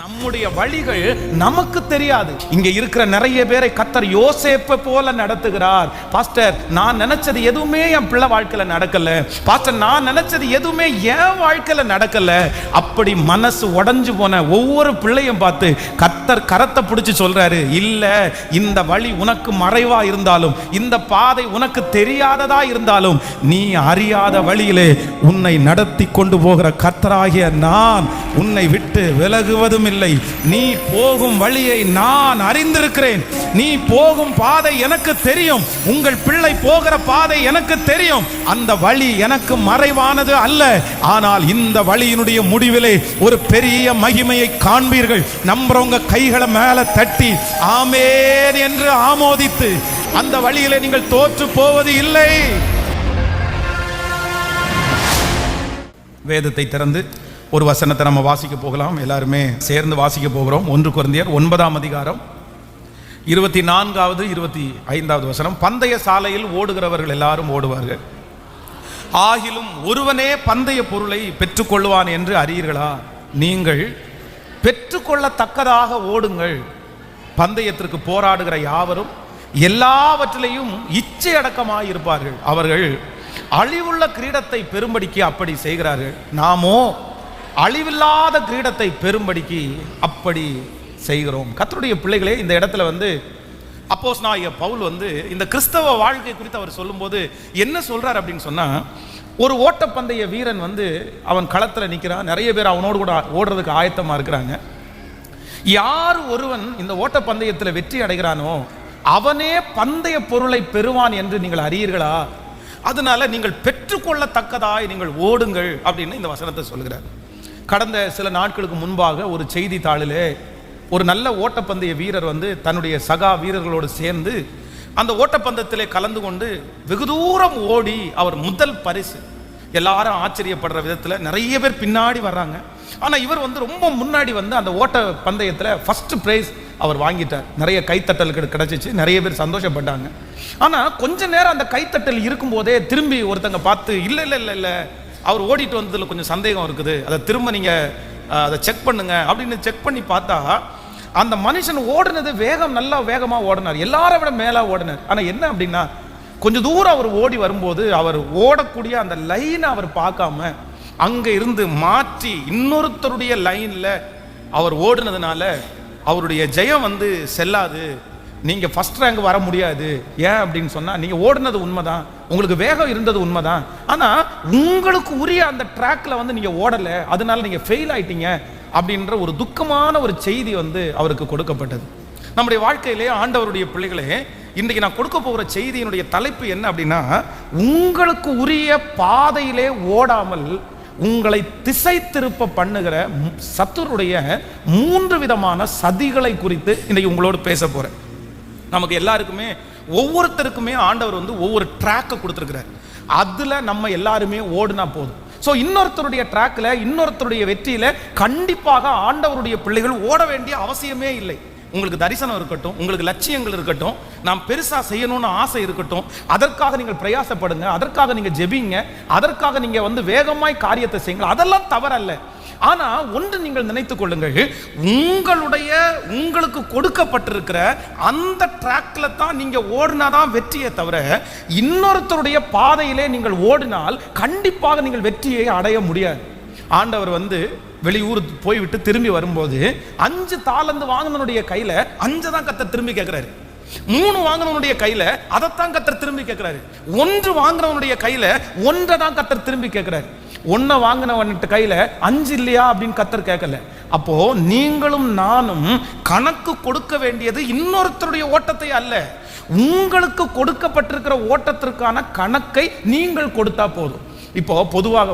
நம்முடைய வழிகள் நமக்கு தெரியாது. இங்க இருக்கிற நிறைய பேரை கர்த்தர் யோசேப்பை போல நடத்துகிறார். பாஸ்டர், நான் நினைச்சது எதுவுமே என் பிள்ளை வாழ்க்கையில நடக்கல. பாஸ்டர், நான் நினைச்சது எதுவுமே என் வாழ்க்கையில நடக்கல. அப்படி மனசு உடைஞ்சு போன ஒவ்வொரு பிள்ளையும் பார்த்து கர்த்தர் கரத்தை பிடிச்சு சொல்றாரு, இல்ல, இந்த வழி உனக்கு மறைவா இருந்தாலும், இந்த பாதை உனக்கு தெரியாததா இருந்தாலும், நீ அறியாத வழியிலே உன்னை நடத்தி கொண்டு போகிற கர்த்தராகிய நான் உன்னை விட்டு விலகுவதும் இல்லை. நீ போகும் வழியை நான் அறிந்திருக்கிறேன். நீ போகும் பாதை எனக்கு தெரியும். உங்கள் பிள்ளை போகிற பாதை எனக்கு தெரியும். அந்த வழி எனக்கு மறைவானது அல்ல. ஆனால் இந்த வழியினுடைய முடிவிலே ஒரு பெரிய மகிமையை காண்பீர்கள். நம்புறவங்க கைகளை மேல தட்டி ஆமென் என்று ஆமோதித்து அந்த வழியிலே நீங்கள் தோற்று போவது இல்லை. வேதத்தை திறந்து ஒரு வசனத்தை நம்ம வாசிக்க போகலாம். எல்லாருமே சேர்ந்து வாசிக்க போகிறோம். 1 கொரிந்தியர் 9ஆம் அதிகாரம் 24வது 25வது வசனம். பந்தய சாலையில் ஓடுகிறவர்கள் எல்லாரும் ஓடுவார்கள், ஆகிலும் ஒருவனே பந்தய பொருளை பெற்றுக்கொள்வான் என்று அறியீர்களா? நீங்கள் பெற்றுக்கொள்ளத்தக்கதாக ஓடுங்கள். பந்தயத்திற்கு போராடுகிற யாவரும் எல்லாவற்றிலையும் இச்சை அடக்கமாய் இருப்பார்கள். அவர்கள் அழிவுள்ள கிரீடத்தை பெரும்படிக்கு அப்படி செய்கிறார்கள். நாமோ அழிவில்லாத கிரீடத்தை பெரும்படிக்கு அப்படி செய்கிறோம். கர்த்தருடைய பிள்ளைகளே, இந்த இடத்துல அப்போஸ்தலனாகிய பவுல் இந்த கிறிஸ்தவ வாழ்க்கை குறித்து அவர் சொல்லும்போது என்ன சொல்றார் அப்படின்னு சொன்னா, ஒரு ஓட்டப்பந்தய வீரன் அவன் களத்துல நிற்கிறான். நிறைய பேர் அவனோடு கூட ஓடுறதுக்கு ஆயத்தமா இருக்கிறாங்க. யார் ஒருவன் இந்த ஓட்டப்பந்தயத்தில் வெற்றி அடைகிறானோ அவனே பந்தய பொருளை பெறுவான் என்று நீங்கள் அறியீர்களா? அதனால நீங்கள் பெற்றுக்கொள்ளத்தக்கதாய் நீங்கள் ஓடுங்கள் அப்படின்னு இந்த வசனத்தை சொல்கிறார். கடந்த சில நாட்களுக்கு முன்பாக ஒரு செய்தித்தாளிலே ஒரு நல்ல ஓட்டப்பந்தய வீரர் தன்னுடைய சகா வீரர்களோடு சேர்ந்து அந்த ஓட்டப்பந்தயத்திலே கலந்து கொண்டு வெகு தூரம் ஓடி அவர் முதல் பரிசு. எல்லாரும் ஆச்சரியப்படுற விதத்தில் நிறைய பேர் பின்னாடி வர்றாங்க. ஆனால் இவர் ரொம்ப முன்னாடி அந்த ஓட்ட பந்தயத்தில் ஃபர்ஸ்ட் பிரைஸ் அவர் வாங்கிட்டார். நிறைய கைத்தட்டல் கிடைச்சிச்சு, நிறைய பேர் சந்தோஷப்பட்டாங்க. ஆனால் கொஞ்ச நேரம் அந்த கைத்தட்டல் இருக்கும்போதே திரும்பி ஒருத்தங்க பார்த்து, இல்லை இல்லை இல்லை இல்லை, அவர் ஓடிட்டு வந்ததில் கொஞ்சம் சந்தேகம் இருக்குது, அதை திரும்ப நீங்கள் அதை செக் பண்ணுங்க அப்படின்னு செக் பண்ணி பார்த்தா அந்த மனுஷன் ஓடுனது நல்லா வேகமாக ஓடினார், எல்லாரை விட மேலே ஓடினார். ஆனால் என்ன அப்படின்னா, கொஞ்சம் தூரம் அவர் ஓடி வரும்போது அவர் ஓடக்கூடிய அந்த லைனை அவர் பார்க்காம அங்கே இருந்து மாற்றி இன்னொருத்தருடைய லைனில் அவர் ஓடுனதுனால அவருடைய ஜெயம் செல்லாது, நீங்கள் ஃபர்ஸ்ட் ரேங்க் வர முடியாது. ஏன் அப்படின்னு சொன்னால், நீங்கள் ஓடுனது உண்மைதான், உங்களுக்கு வேகம் இருந்தது உண்மைதான், ஆனால் உங்களுக்கு உரிய அந்த ட்ராக்ல நீங்கள் ஓடலை, அதனால நீங்கள் ஃபெயில் ஆயிட்டீங்க அப்படின்ற ஒரு துக்கமான ஒரு செய்தி அவருக்கு கொடுக்கப்பட்டது. நம்முடைய வாழ்க்கையிலே ஆண்டவருடைய பிள்ளைகளே, இன்றைக்கு நான் கொடுக்க போகிற செய்தியினுடைய தலைப்பு என்ன அப்படின்னா, உங்களுக்கு உரிய பாதையிலே ஓடாமல் உங்களை திசை திருப்ப பண்ணுகிற சத்துருடைய 3 விதமான சதிகளை குறித்து இன்றைக்கு உங்களோடு பேச போறேன். நமக்கு எல்லாருக்குமே ஒவ்வொருத்தருக்குமே ஆண்டவர் ஒவ்வொரு ட்ராக்கை கொடுத்துருக்கிறார். அதுல நம்ம எல்லாருமே ஓடுனா போதும். ஸோ இன்னொருத்தருடைய ட்ராக்ல, இன்னொருத்தருடைய வெற்றியில கண்டிப்பாக ஆண்டவருடைய பிள்ளைகள் ஓட வேண்டிய அவசியமே இல்லை. உங்களுக்கு தரிசனம் இருக்கட்டும், உங்களுக்கு லட்சியங்கள் இருக்கட்டும், நாம் பெருசா செய்யணும்னு ஆசை இருக்கட்டும், அதற்காக நீங்கள் பிரயாசப்படுங்க, அதற்காக நீங்க ஜெபிங்க, அதற்காக நீங்க வேகமாய் காரியத்தை செய்யுங்க, அதெல்லாம் தவறல்ல. ஆனா ஒன்று நீங்கள் நினைத்துக் கொள்ளுங்கள், உங்களுக்கு கொடுக்கப்பட்டிருக்கிற அந்த ட்ராக்ல தான் நீங்க ஓடினாதான் வெற்றியை தவிர, இன்னொருத்தருடைய பாதையிலே நீங்கள் ஓடினால் கண்டிப்பாக நீங்கள் வெற்றியை அடைய முடியாது. ஆண்டவர் வெளியூர் போய்விட்டு திரும்பி வரும்போது 5 தாலந்து வாங்கினனுடைய கையில 5 தான் கர்த்தர் திரும்பி கேட்கிறாரு. 3 வாங்கினவனுடைய கையில அதைத்தான் கர்த்தர் திரும்பி கேட்கிறாரு. 1 வாங்கினவனுடைய கையில 1 தான் கர்த்தர் திரும்பி கேட்கிறாரு. 1 வாங்கினவன்ட்டு கையில 5 இல்லையா அப்படின்னு கர்த்தர் கேட்கல. அப்போ நீங்களும் நானும் கணக்கு கொடுக்க வேண்டியது இன்னொருத்தருடைய ஓட்டத்தை அல்ல, உங்களுக்கு கொடுக்கப்பட்டிருக்கிற ஓட்டத்திற்கான கணக்கை நீங்கள் கொடுத்தா போதும். இப்போ பொதுவாக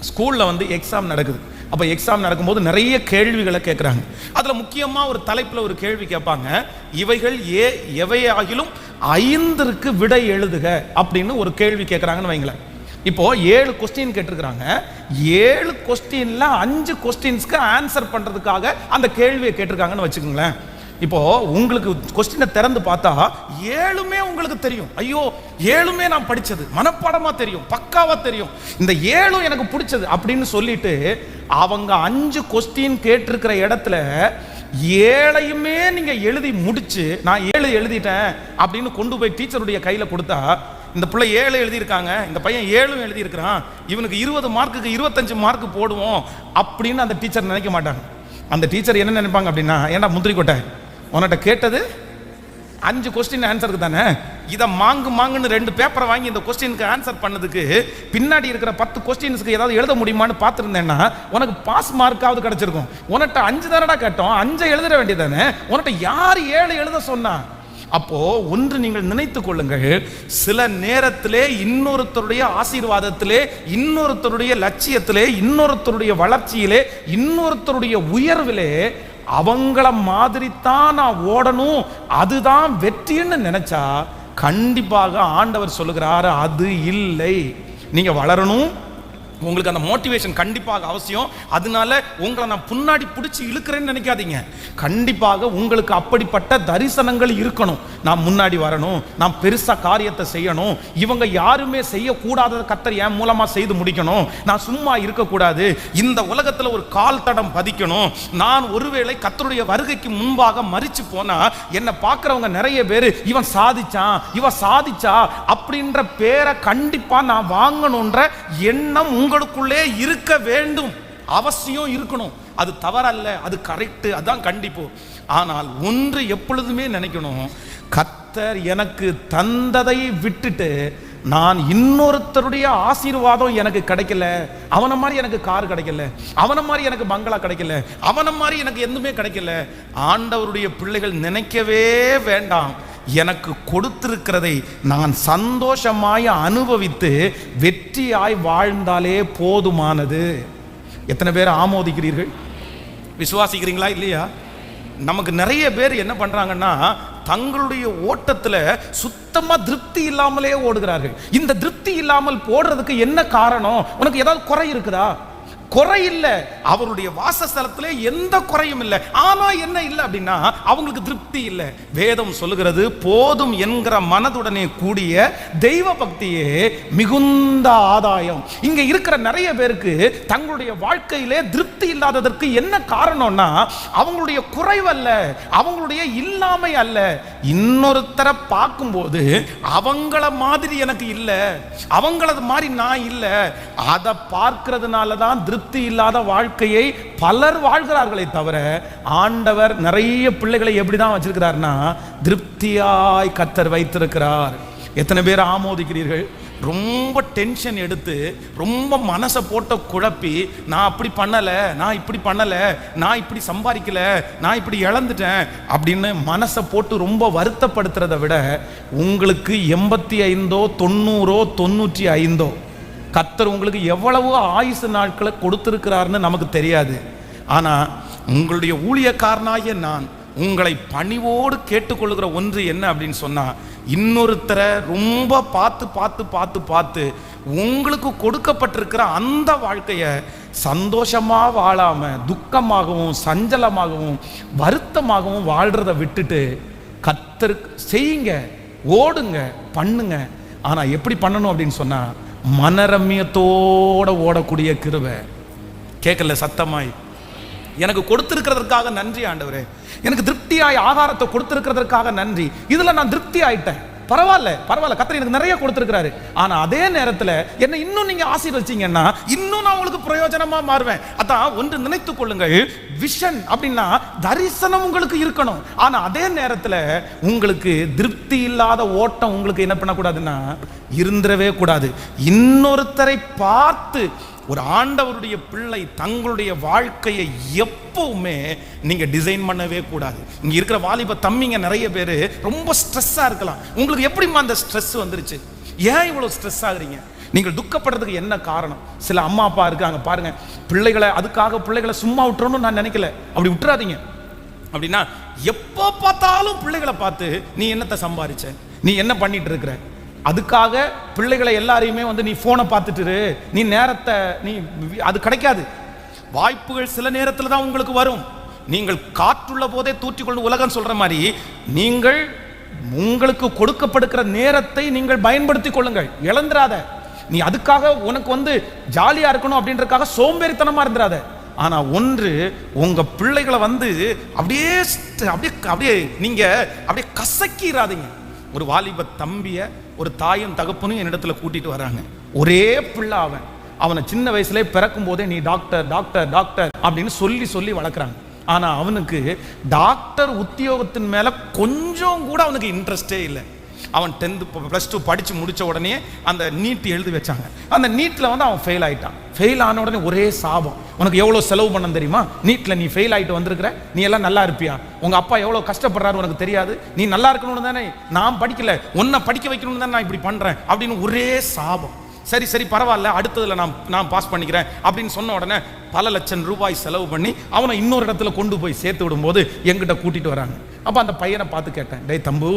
ஸ்கூல்ல எக்ஸாம் நடக்குது. அப்போ எக்ஸாம் நடக்கும்போது நிறைய கேள்விகளை கேட்குறாங்க. அதில் முக்கியமாக ஒரு தலைப்பில் ஒரு கேள்வி கேட்பாங்க, இவைகள் எவையாகிலும் 5ற்கு விடை எழுதுக அப்படின்னு ஒரு கேள்வி கேட்குறாங்கன்னு வைங்களேன். இப்போ 7 கொஸ்டின் கேட்டிருக்கிறாங்க. 7 கொஸ்டின்ல 5 கொஸ்டின்ஸ்க்கு ஆன்சர் பண்ணுறதுக்காக அந்த கேள்வியை கேட்டிருக்காங்கன்னு வச்சுக்கோங்களேன். இப்போ உங்களுக்கு கொஸ்டினை திறந்து பார்த்தா 7மே உங்களுக்கு தெரியும். ஐயோ 7மே நான் படிச்சது மனப்பாடமா தெரியும், பக்காவா தெரியும், இந்த 7ம் எனக்கு பிடிச்சது அப்படின்னு சொல்லிட்டு அவங்க 5 கொஸ்டின் கேட்டிருக்கிற இடத்துல 7ஐயுமே நீங்க எழுதி முடிச்சு நான் 7 எழுதிட்டேன் அப்படின்னு கொண்டு போய் டீச்சருடைய கையில கொடுத்தா, இந்த பிள்ளை 7 எழுதியிருக்காங்க, இந்த பையன் 7 எழுதியிருக்கிறான், இவனுக்கு 20 மார்க்குக்கு 25 மார்க் போடுவோம் அப்படின்னு அந்த டீச்சர் நினைக்க மாட்டாங்க. அந்த டீச்சர் என்ன நினைப்பாங்க அப்படின்னா, ஏன்டா முந்திரி கொட்டை, உன்கிட்ட கேட்டது 5 கொஸ்டின் ஆன்சருக்கு தானே, இதை மாங்குன்னு 2 பேப்பரை வாங்கி இந்த கொஸ்டினுக்கு ஆன்சர் பண்ணதுக்கு பின்னாடி இருக்கிற 10 கொஸ்டின்ஸ்க்கு ஏதாவது எழுத முடியுமான்னு பார்த்துருந்தேன்னா உனக்கு பாஸ் மார்க்காவது கிடைச்சிருக்கும். உன்கிட்ட 5 தானடா கேட்டோம், 5 எழுத வேண்டியதானே, உன்கிட்ட யார் 7 எழுத சொன்னா? அப்போ ஒன்று நீங்கள் நினைத்துக் கொள்ளுங்கள், சில நேரத்திலே இன்னொருத்தருடைய ஆசீர்வாதத்திலே, இன்னொருத்தருடைய லட்சியத்திலே, இன்னொருத்தருடைய வளர்ச்சியிலே, இன்னொருத்தருடைய உயர்விலே அவங்கள மாதிரி தான் நான் ஓடணும், அதுதான் வெற்றின்னு நினைச்சா கண்டிப்பாக ஆண்டவர் சொல்லுகிறாரு அது இல்லை. நீங்க வளரணும், உங்களுக்கு அந்த மோட்டிவேஷன் கண்டிப்பாக அவசியம். அதனால உங்களை நான் முன்னாடி பிடிச்சி இழுக்கிறேன்னு நினைக்காதீங்க. கண்டிப்பாக உங்களுக்கு அப்படிப்பட்ட தரிசனங்கள் இருக்கணும். நான் முன்னாடி வரணும், நான் பெருசா காரியத்தை செய்யணும், இவங்க யாருமே செய்யக்கூடாத கர்த்தர் என் மூலமா செய்து முடிக்கணும், நான் சும்மா இருக்கக்கூடாது, இந்த உலகத்துல ஒரு கால் தடம் பதிக்கணும், நான் ஒருவேளை கர்த்தருடைய வருகைக்கு முன்பாக மரிச்சு போனா என்னை பார்க்கிறவங்க நிறைய பேர் இவன் சாதிச்சான் இவன் சாதிச்சா அப்படின்ற பேரை கண்டிப்பா நான் வாங்கணுன்ற எண்ணம் உங்களுக்குள்ளே இருக்க வேண்டும், அவசியம் இருக்கணும். அது தவறல்ல, அது கரெக்ட், அதான் கண்டிப்பு. ஆனால் ஒன்று எப்பொழுதுமே நினைக்கணும், கர்த்தர் எனக்கு தந்ததை விட்டுட்டு நான் இன்னொருத்தருடைய ஆசீர்வாதம் எனக்கு கிடைக்கல, அவனை மாதிரி எனக்கு கார் கிடைக்கல, அவனை மாதிரி எனக்கு பங்களா கிடைக்கல, அவனை மாதிரி எனக்கு எதுவுமே கிடைக்கல. ஆண்டவருடைய பிள்ளைகள் நினைக்கவே வேண்டாம், எனக்கு கொடுத்திருக்கிறதை நான் சந்தோஷமாய் அனுபவித்து வெற்றியாய் வாழ்ந்தாலே போதுமானது. எத்தனை பேர் ஆமோதிக்கிறீர்கள்? விசுவாசிக்கிறீங்களா இல்லையா? நமக்கு நிறைய பேர் என்ன பண்றாங்கன்னா, தங்களுடைய ஓட்டத்துல சுத்தமா திருப்தி இல்லாமலே ஓடுகிறார்கள். இந்த திருப்தி இல்லாமல் போடுறதுக்கு என்ன காரணம்? உனக்கு ஏதாவது குறை இருக்குதா? குறை இல்லை, அவருடைய வாசஸ்தலத்திலே எந்த குறையும் இல்லை. ஆனா என்ன இல்லை அப்படின்னா அவங்களுக்கு திருப்தி இல்லை. வேதம் சொல்லுகிறது, போதும் என்கிற மனதுடனே கூடிய தெய்வ பக்தியே மிகுந்த ஆதாயம். இங்க இருக்கிற நிறைய பேருக்கு தங்களுடைய வாழ்க்கையிலே திருப்தி இல்லாததற்கு என்ன காரணம்னா அவங்களுடைய குறைவல்ல, அவங்களுடைய இல்லாமை அல்ல. இன்னொருத்தரை பார்க்கும்போது அவங்கள மாதிரி எனக்கு இல்லை, அவங்களது மாதிரி நான் இல்லை, அதை பார்க்கிறதுனால தான் திருப்தி இல்லாத வாழ்க்கையை பலர் வாழ்கிறார்களே தவிர ஆண்டவர் நிறைய பிள்ளைகளை எப்படிதான் வச்சிருக்கிறார்னா திருப்தியாய் கர்த்தர் வைத்திருக்கிறார். எத்தனை பேர் ஆமோதிக்கிறீர்கள்? ரொம்ப டென்ஷன் எடுத்து ரொம்ப மனசை போட்ட குழப்பி, நான் அப்படி பண்ணல, நான் இப்படி பண்ணல, நான் இப்படி சம்பாதிக்கல, நான் இப்படி இழந்துட்டேன் அப்படின்னு மனசை போட்டு ரொம்ப வருத்தப்படுத்துறதை விட உங்களுக்கு 85 90 95 கர்த்தர் உங்களுக்கு எவ்வளவு ஆயுசு நாட்களை கொடுத்திருக்கிறார்னு நமக்கு தெரியாது. ஆனா உங்களுடைய ஊழியக்காரனாகிய நான் உங்களை பணிவோடு கேட்டுக்கொள்கிற ஒன்று என்ன அப்படின்னு சொன்னா, இன்னொருத்தரை ரொம்ப பார்த்து பார்த்து பார்த்து பார்த்து உங்களுக்கு கொடுக்கப்பட்டிருக்கிற அந்த வாழ்க்கையை சந்தோஷமா வாழாம துக்கமாகவும் சஞ்சலமாகவும் வருத்தமாகவும் வாழ்றதை விட்டுட்டு கர்த்தருக்கு செய்யுங்க, ஓடுங்க, பண்ணுங்க. ஆனா எப்படி பண்ணணும் அப்படின்னு சொன்னா மனரம்யத்தோட ஓடக்கூடிய கிருபை. கேட்கல சத்தமாய், எனக்கு கொடுத்திருக்கிறதற்காக நன்றி ஆண்டவரே, எனக்கு திருப்தியாய் ஆகாரத்தை கொடுத்திருக்கிறதற்காக நன்றி, இதுல நான் திருப்தி ஆயிட்டேன், பரவாயில்ல பரவாயில்ல, கர்த்தர் எனக்கு நிறைய கொடுத்திருக்கிறாரு. ஆனா அதே நேரத்துல என்ன இன்னும் நீங்க ஆசீர்வதிச்சீங்கன்னா இன்னும் நான் உங்களுக்கு பிரயோஜனமா மாறுவேன். அதான் ஒன்று நினைத்துக் கொள்ளுங்கள், விஷன் அப்படின்னா தரிசனம் உங்களுக்கு இருக்கணும். ஆனா அதே நேரத்துல உங்களுக்கு திருப்தி இல்லாத ஓட்டம் உங்களுக்கு என்ன பண்ணக்கூடாதுன்னா இருந்துடவே கூடாது. இன்னொருத்தரை பார்த்து ஒரு ஆண்டவருடைய பிள்ளை தங்களுடைய வாழ்க்கையை எப்பவுமே நீங்க டிசைன் பண்ணவே கூடாது. இங்க இருக்கிற வாலிப தம்பிங்க நிறைய பேர் ரொம்ப ஸ்ட்ரெஸ்ஸா இருக்கலாம். உங்களுக்கு எப்படிமா அந்த ஸ்ட்ரெஸ் வந்துருச்சு? ஏன் இவ்வளவு ஸ்ட்ரெஸ் ஆகுறீங்க? நீங்கள் துக்கப்படுறதுக்கு என்ன காரணம்? சில அம்மா அப்பா இருக்காங்க பாருங்க, பிள்ளைகளை அதுக்காக பிள்ளைகளை சும்மா விட்டுறணும்னு நான் நினைக்கல, அப்படி விட்டுறாதீங்க. அப்படின்னா எப்போ பார்த்தாலும் பிள்ளைகளை பார்த்து நீ என்னத்தை சம்பாதிச்ச, நீ என்ன பண்ணிட்டு இருக்கிற, அதுக்காக பிள்ளைகளை எல்லாரையுமே நீ போனை பார்த்துட்டு நீ நேரத்தை நீ அது கிடைக்காது. வாய்ப்புகள் சில நேரத்தில் தான் உங்களுக்கு வரும். நீங்கள் காற்றுள்ள போதே தூற்றிக்கொண்டு உலகம் சொல்ற மாதிரி நீங்கள் உங்களுக்கு கொடுக்கப்படுகிற நேரத்தை நீங்கள் பயன்படுத்திக் கொள்ளுங்கள், இழந்துராத. நீ அதுக்காக உனக்கு ஜாலியா இருக்கணும் அப்படின்றதுக்காக சோம்பேறித்தனமா இருந்துராத. ஆனா ஒன்று, உங்க பிள்ளைகளை அப்படியே அப்படியே அப்படியே நீங்க அப்படியே கசக்கிறாதீங்க. ஒரு வாலிப தம்பிய ஒரு தாயும் தகப்பனும் என்னிடத்துல கூட்டிட்டு வராங்க. ஒரே பிள்ளை, அவனை சின்ன வயசுல பிறக்கும் போதே நீ டாக்டர் டாக்டர் டாக்டர் அப்படின்னு சொல்லி சொல்லி வளர்க்குறாங்க. ஆனா அவனுக்கு டாக்டர் உத்தியோகத்தின் மேல கொஞ்சம் கூட அவனுக்கு இன்ட்ரெஸ்டே இல்லை. அவன் 10th +2 படிச்சு முடிச்ச உடனே அந்த நீட் எழுதி வச்சாங்க. அந்த நீட்ல அவன் ஃபெயில் ஆயிட்டான். ஃபெயில் ஆன உடனே ஒரே சாபம், உனக்கு எவ்வளவு செலவு பண்ண தெரியுமா, நீட்ல நீ ஃபெயில் ஆயிட்டு வந்திருக்கிற, நீ எல்லாம் நல்லா இருப்பியா, உங்க அப்பா எவ்வளவு கஷ்டப்படுறாரு உனக்கு தெரியாது, நீ நல்லா இருக்கணும்னு தானே நான் படிக்கல, உன்னை படிக்க வைக்கணும்னு தானே நான் இப்படி பண்றேன் அப்படின்னு ஒரே சாபம். சரி சரி பரவாயில்ல, அடுத்ததுல நான் பாஸ் பண்ணிக்கிறேன் அப்படின்னு சொன்ன உடனே பல லட்சம் ரூபாய் செலவு பண்ணி அவனை இன்னொரு இடத்துல கொண்டு போய் சேர்த்து விடும்போது எங்கிட்ட கூட்டிட்டு வராங்க. அப்ப அந்த பையனை பார்த்து கேட்டேன், டேய் தம்பு,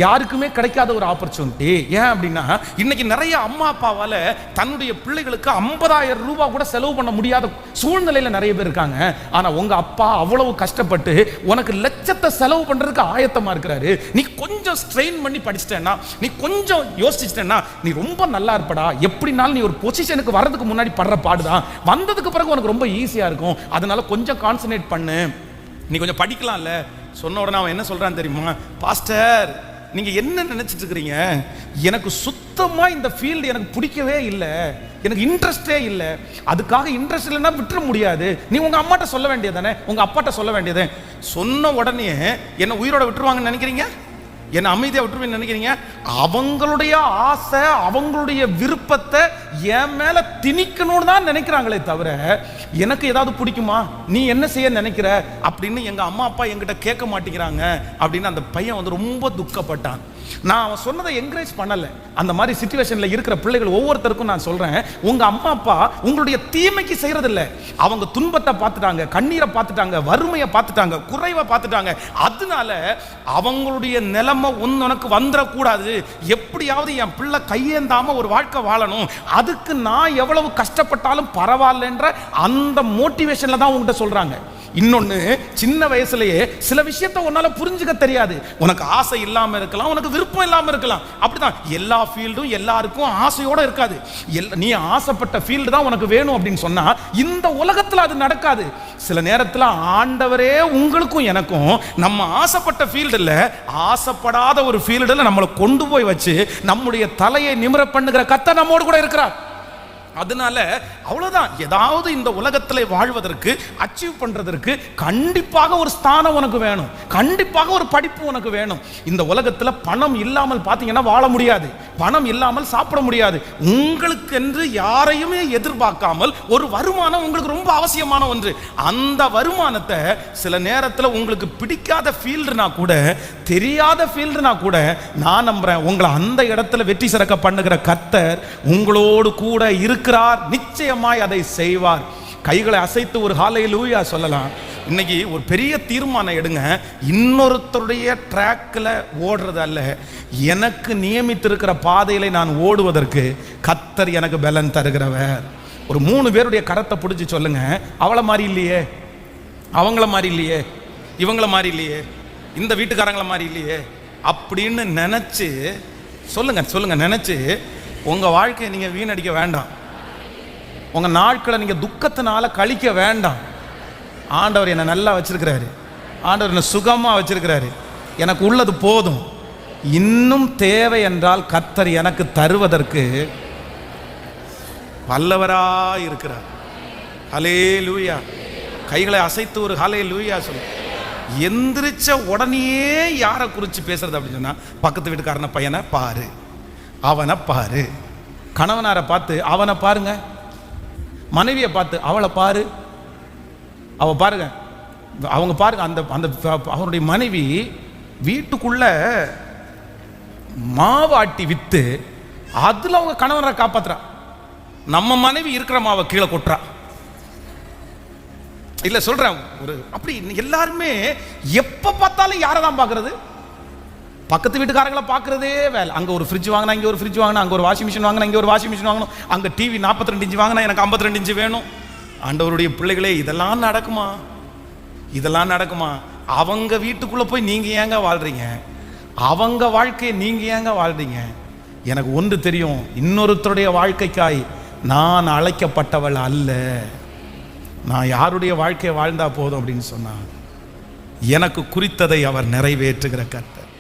யாருக்குமே கிடைக்காத ஒரு ஆப்பர்ச்சுனிட்டி. ஏன் அப்படின்னா இன்னைக்கு நிறைய அம்மா அப்பாவால தன்னுடைய பிள்ளைகளுக்கு 50,000 ரூபாய் கூட செலவு பண்ண முடியாத சூழ்நிலையில நிறைய பேர் இருக்காங்க. ஆனா உங்க அப்பா அவ்வளவு கஷ்டப்பட்டு உனக்கு லட்சத்தை செலவு பண்றதுக்கு ஆயத்தமா இருக்கிறாரு. நீ கொஞ்சம் ஸ்ட்ரெயின் பண்ணி படிச்சிட்டேன்னா, நீ கொஞ்சம் யோசிச்சிட்டேன்னா நீ ரொம்ப நல்லா இருப்படா. எப்படினாலும் நீ ஒரு பொசிஷனுக்கு வர்றதுக்கு முன்னாடி படுற பாடுதான், வந்ததுக்கு பிறகு உனக்கு ரொம்ப ஈஸியா இருக்கும். அதனால கொஞ்சம் கான்சன்ட்ரேட் பண்ணு, நீ கொஞ்சம் படிக்கலாம்ல. சொன்ன உடனே அவன் என்ன சொல்றான் தெரியுமா, பாஸ்டர் நீங்க என்ன நினைச்சிட்டு இருக்கிறீங்க, எனக்கு சுத்தமா இந்த ஃபீல்டு எனக்கு பிடிக்கவே இல்லை, எனக்கு இன்ட்ரெஸ்டே இல்லை. அதுக்காக இன்ட்ரெஸ்ட் இல்லைன்னா விட்டுற முடியாது. நீ உங்க அம்மாட்ட சொல்ல வேண்டியதானே, உங்க அப்பாட்ட சொல்ல வேண்டியது. சொன்ன உடனே என்ன உயிரோட விட்டுருவாங்கன்னு நினைக்கிறீங்க, என்ன அமைதியா விட்டுருவேன்னு நினைக்கிறீங்க? அவங்களுடைய ஆசை, அவங்களுடைய விருப்பத்தை என் மேல திணிக்கணும்னு தான் நினைக்கிறாங்களே தவிர எனக்கு ஏதாவது பிடிக்குமா, நீ என்ன செய்ய நினைக்கிற அப்படின்னு எங்க அம்மா அப்பா என்கிட்ட கேட்க மாட்டேங்கிறாங்க அப்படின்னு அந்த பையன் ரொம்ப துக்கப்பட்டான். நான் அவன் சொன்னதை என்கரேஜ் பண்ணல. அந்த மாதிரி சிச்சுவேஷன்ல இருக்கிற பிள்ளைகள் ஒவ்வொருத்தருக்கும் நான் சொல்றேன், உங்க அம்மா அப்பா உங்களுடைய தீமைக்கு செய்யறது இல்ல, அவங்க துன்பத்தை பார்த்துட்டாங்க, கண்ணீரை பார்த்துட்டாங்க, வறுமையை பார்த்துட்டாங்க, குறைவை பார்த்துட்டாங்க. அதனால அவங்களுடைய நிலைமை உனக்கு வந்துடக்கூடாது, எப்படியாவது என் பிள்ளை கையேந்தாம ஒரு வாழ்க்கை வாழணும், அதுக்கு நான் எவ்வளவு கஷ்டப்பட்டாலும் பரவாயில்லன்ற அந்த மோட்டிவேஷன்ல தான் உங்ககிட்ட சொல்றாங்க. இன்னொன்னு, சின்ன வயசுலயே சில விஷயத்தை உன்னால புரிஞ்சுக்க தெரியாது. உனக்கு ஆசை இல்லாம இருக்கலாம், உனக்கு விருப்பம் இல்லாம இருக்கலாம். அப்படிதான் எல்லா ஃபீல்டும் எல்லாருக்கும் ஆசையோட இருக்காது. நீ ஆசைப்பட்ட ஃபீல்டு தான் உனக்கு வேணும் அப்படின்னு சொன்னா இந்த உலகத்துல அது நடக்காது. சில நேரத்துல ஆண்டவரே உங்களுக்கும் எனக்கும் நம்ம ஆசைப்பட்ட ஃபீல்டுல ஆசைப்படாத ஒரு ஃபீல்டுல நம்மளை கொண்டு போய் வச்சு நம்முடைய தலையை நிமிர பண்ணுகிற கர்த்தர் நம்மோடு கூட இருக்கிறார். அதனால அவ்வளவுதான். ஏதாவது இந்த உலகத்தில் வாழ்வதற்கு, அச்சீவ் பண்றதற்கு கண்டிப்பாக ஒரு ஸ்தானம் உனக்கு வேணும், கண்டிப்பாக ஒரு படிப்பு உனக்கு வேணும். இந்த உலகத்தில் பணம் இல்லாமல் பார்த்தீங்கன்னா வாழ முடியாது, பணம் இல்லாமல் சாப்பிட முடியாது. உங்களுக்கு என்று யாரையுமே எதிர்பார்க்காமல் ஒரு வருமானம் உங்களுக்கு ரொம்ப அவசியமான ஒன்று. அந்த வருமானத்தை சில நேரத்தில் உங்களுக்கு பிடிக்காத ஃபீல்டுனா கூட, தெரியாத ஃபீல்டுனா கூட, நான் நம்புறேன் உங்களை அந்த இடத்துல வெற்றி சிறக்க பண்ணுகிற கர்த்தர் உங்களோடு கூட இருக்கிறார், நிச்சயமாய் அதை செய்வார். கைகளை அசைத்து ஒரு ஹல்லேலூயா சொல்லலாம். இன்னைக்கு ஒரு பெரிய தீர்மானம் எடுங்க, இன்னொருத்தருடைய ட்ராக்ல ஓடுறது அல்ல, எனக்கு நியமித்திருக்கிற பாதையில நான் ஓடுவதற்கு கர்த்தர் எனக்கு பலன் தருகிறவர். ஒரு 3 பேருடைய கரத்தை பிடிச்சி சொல்லுங்க, அவளை மாதிரி இல்லையே, அவங்கள மாதிரி இல்லையே, இவங்கள மாதிரி இல்லையே, இந்த வீட்டுக்காரங்கள மாதிரி இல்லையே அப்படின்னு நினைச்சு சொல்லுங்க சொல்லுங்க. நினைச்சு உங்க வாழ்க்கையை நீங்க வீணடிக்க வேண்டாம், உங்க நாட்களை நீங்க துக்கத்தினால கழிக்க வேண்டாம். ஆண்டவர் என்னை நல்லா வச்சிருக்கிறாரு, ஆண்டவர் என்னை சுகமா வச்சிருக்கிறாரு, எனக்கு உள்ளது போதும். இன்னும் தேவை என்றால் கர்த்தர் எனக்கு தருவதற்கு வல்லவராய் இருக்கிறார். ஹல்லேலூயா. கைகளை அசைத்து ஒரு ஹல்லேலூயா சொல்லு. எந்திரிச்ச உடனே யாரை குறித்து பேசுறது அப்படின்னு சொன்னா, பக்கத்து வீட்டுக்காரன பையனை பாரு, அவனை பாரு, கணவனாரை பார்த்து அவனை பாருங்க, மனைவியை பார்த்து அவளை பாரு, அவ பாருங்க, அவங்க பாருங்க. அந்த அந்த அவருடைய மனைவி வீட்டுக்குள்ள மாவாட்டி வித்து அதுல அவங்க கணவனை காப்பாத்துறா. நம்ம மனைவி இருக்கிற மாவை கீழே கொட்டுறா. இல்ல சொல்றேன், ஒரு அப்படி எல்லாருமே எப்ப பார்த்தாலும் யாரை தான் பார்க்கறது, பக்கத்து வீட்டுக்காரங்களை பார்க்கறதே வேலை. அங்கே ஒரு ஃப்ரிட்ஜ் வாங்கினா, இங்கே ஒரு ஃப்ரிட்ஜ் வாங்கினா, அங்கே ஒரு வாஷிங் மிஷின் வாங்கினா, இங்கே ஒரு வாஷிங் மிஷின் வாங்கணும், அங்கே டிவி 42 இன்ச்சு வாங்கினா எனக்கு 52 இன்ச்சு வேணும். ஆண்டவருடைய பிள்ளைகளே, இதெல்லாம் நடக்குமா? இதெல்லாம் நடக்குமா? அவங்க வீட்டுக்குள்ள போய் நீங்க ஏங்க வாழ்றீங்க? அவங்க வாழ்க்கையை நீங்க ஏங்க வாழ்றீங்க? எனக்கு ஒன்று தெரியும், இன்னொருத்தருடைய வாழ்க்கைக்காய் நான் அழைக்கப்பட்டவள் அல்ல. நான் யாருடைய வாழ்க்கையை வாழ்ந்தா போதும் அப்படின்னு சொன்னா, எனக்கு குறித்ததை அவர் நிறைவேற்றுகிற கர்த்தர்.